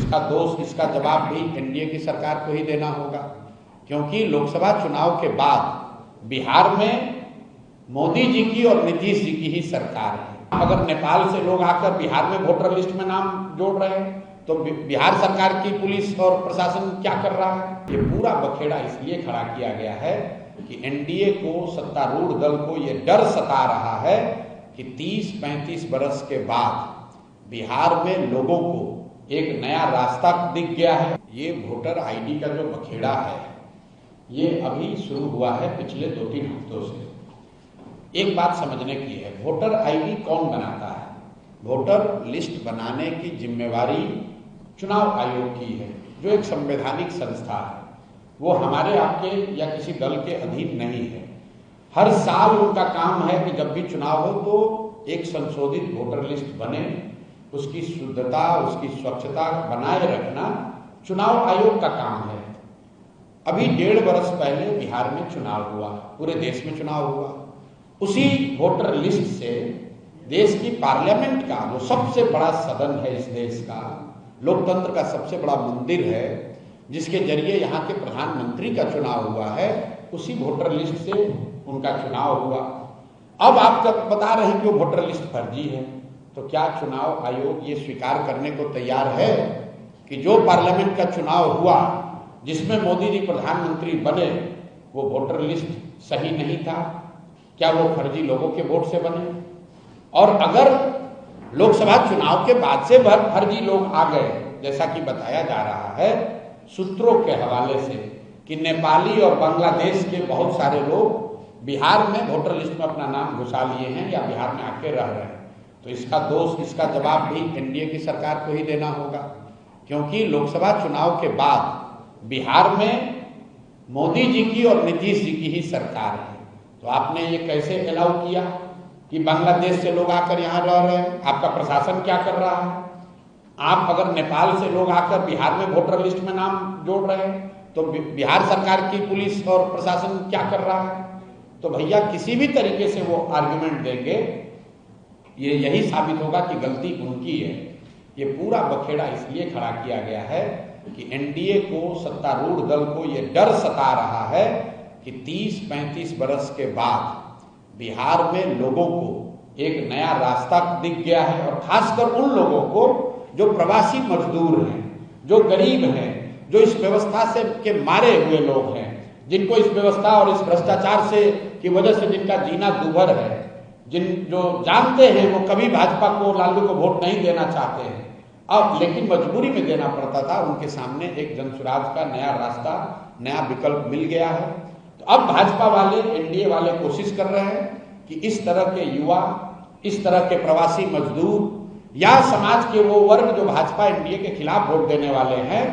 इसका दोष, इसका जवाब भी एनडीए की सरकार को ही देना होगा, क्योंकि लोकसभा चुनाव के बाद बिहार में मोदी जी की और नीतीश जी की ही सरकार है। अगर नेपाल से लोग आकर बिहार में वोटर लिस्ट में नाम जोड़ रहे हैं तो बिहार सरकार की पुलिस और प्रशासन क्या कर रहा है? ये पूरा बखेड़ा इसलिए खड़ा किया गया है कि एनडीए को, सत्तारूढ़ दल को ये डर सता रहा है कि 30-35 बरस के बाद बिहार में लोगों को एक नया रास्ता दिख गया है। ये वोटर आईडी का जो बखेड़ा है ये अभी शुरू हुआ है पिछले 2-3 हफ्तों से। एक बात समझने की है, वोटर आईडी कौन बनाता है? वोटर लिस्ट बनाने की जिम्मेवारी चुनाव आयोग की है, जो एक संवैधानिक संस्था है। वो हमारे आपके या किसी दल के अधीन नहीं है। हर साल उनका काम है कि जब भी चुनाव हो तो एक संशोधित वोटर लिस्ट बने, उसकी शुद्धता, उसकी स्वच्छता बनाए रखना चुनाव आयोग का काम है। अभी 1.5 बरस पहले बिहार में चुनाव हुआ, पूरे देश में चुनाव हुआ। उसी वोटर लिस्ट से देश की पार्लियामेंट का, जो सबसे बड़ा सदन है इस देश का, लोकतंत्र का सबसे बड़ा मंदिर है, जिसके जरिए यहाँ के प्रधानमंत्री का चुनाव हुआ है, उसी वोटर लिस्ट से उनका चुनाव हुआ। अब आप जब बता रहे हैं कि वो वोटर लिस्ट फर्जी है, तो क्या चुनाव आयोग ये स्वीकार करने को तैयार है कि जो पार्लियामेंट का चुनाव हुआ जिसमें मोदी जी प्रधानमंत्री बने, वो वोटर लिस्ट सही नहीं था? क्या वो फर्जी लोगों के वोट से बने? और अगर लोकसभा चुनाव के बाद से फर्जी लोग आ गए, जैसा कि बताया जा रहा है सूत्रों के हवाले से कि नेपाली और बांग्लादेश के बहुत सारे लोग बिहार में वोटर लिस्ट में अपना नाम घुसा लिए हैं या बिहार में आके रह रहे हैं, तो इसका दोष, इसका जवाब भी एनडीए की सरकार को ही देना होगा, क्योंकि लोकसभा चुनाव के बाद बिहार में मोदी जी की और नीतीश जी की ही सरकार है। तो आपने ये कैसे अलाउ किया कि बांग्लादेश से लोग आकर यहाँ रह रहे हैं? आपका प्रशासन क्या कर रहा है? आप अगर नेपाल से लोग आकर बिहार में वोटर लिस्ट में नाम जोड़ रहे हैं तो बिहार सरकार की पुलिस और प्रशासन क्या कर रहा है? तो भैया किसी भी तरीके से वो आर्गुमेंट देंगे, ये यही साबित होगा कि गलती उनकी है। ये पूरा बखेड़ा इसलिए खड़ा किया गया है कि एनडीए को, सत्तारूढ़ दल को ये डर सता रहा है कि 30-35 बरस के बाद बिहार में लोगों को एक नया रास्ता दिख गया है, और खासकर उन लोगों को जो प्रवासी मजदूर हैं, जो गरीब हैं, जो इस व्यवस्था से के मारे हुए लोग हैं, जिनको इस व्यवस्था और इस भ्रष्टाचार से की वजह से जिनका जीना दूभर है, जो जानते हैं वो कभी भाजपा को, लालू को वोट नहीं देना चाहते हैं, अब लेकिन मजबूरी में देना पड़ता था। उनके सामने एक जनसुराज का नया रास्ता, नया विकल्प मिल गया है। तो अब भाजपा वाले, एनडीए वाले कोशिश कर रहे हैं कि इस तरह के युवा, इस तरह के प्रवासी मजदूर या समाज के वो वर्ग जो भाजपा एनडीए के खिलाफ वोट देने वाले हैं,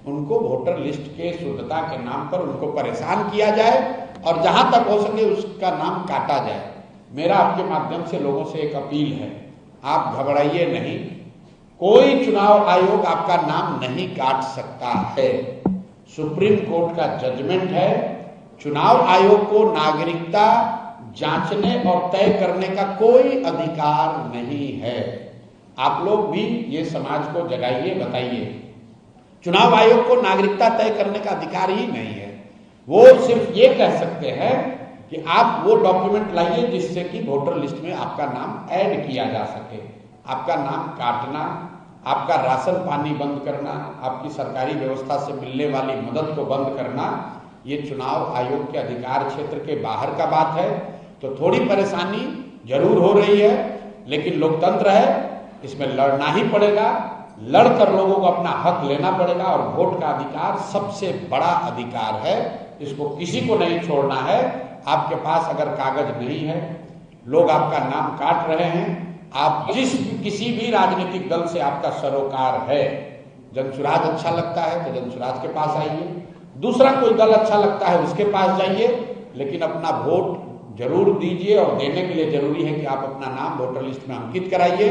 उनको वोटर लिस्ट के शुद्धता के नाम पर उनको परेशान किया जाए और जहां तक हो सके उसका नाम काटा जाए। मेरा आपके माध्यम से लोगों से एक अपील है, आप घबराइए नहीं, कोई चुनाव आयोग आपका नाम नहीं काट सकता है। सुप्रीम कोर्ट का जजमेंट है, चुनाव आयोग को नागरिकता जांचने और तय करने का कोई अधिकार नहीं है। आप लोग भी ये समाज को जगाइए, बताइए, चुनाव आयोग को नागरिकता तय करने का अधिकार ही नहीं है। वो सिर्फ ये कह सकते हैं कि आप वो डॉक्यूमेंट लाइए जिससे कि वोटर लिस्ट में आपका नाम ऐड किया जा सके। आपका नाम काटना, आपका राशन पानी बंद करना, आपकी सरकारी व्यवस्था से मिलने वाली मदद को बंद करना, ये चुनाव आयोग के अधिकार क्षेत्र के बाहर का बात है। तो थोड़ी परेशानी जरूर हो रही है, लेकिन लोकतंत्र है, इसमें लड़ना ही पड़ेगा। लड़कर लोगों को अपना हक लेना पड़ेगा, और वोट का अधिकार सबसे बड़ा अधिकार है, इसको किसी को नहीं छोड़ना है। आपके पास अगर कागज नहीं है, लोग आपका नाम काट रहे हैं, आप किसी भी राजनीतिक दल से आपका सरोकार है, जनसुराज अच्छा लगता है तो जनसुराज के पास आइए, दूसरा कोई दल अच्छा लगता है उसके पास जाइए, लेकिन अपना वोट जरूर दीजिए। और देने के लिए जरूरी है कि आप अपना नाम वोटर लिस्ट में अंकित कराइए।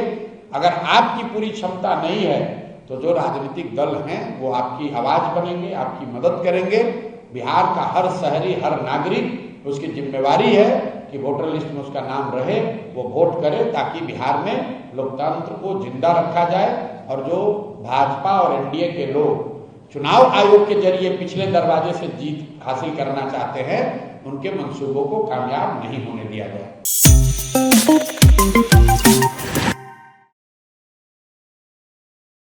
अगर आपकी पूरी क्षमता नहीं है तो जो राजनीतिक दल हैं वो आपकी आवाज बनेंगे, आपकी मदद करेंगे। बिहार का हर शहरी, हर नागरिक, उसकी जिम्मेवारी है कि वोटर लिस्ट में उसका नाम रहे, वो वोट करे, ताकि बिहार में लोकतंत्र को जिंदा रखा जाए और जो भाजपा और एनडीए के लोग चुनाव आयोग के जरिए पिछले दरवाजे से जीत हासिल करना चाहते हैं, उनके मंसूबों को कामयाब नहीं होने दिया जाए।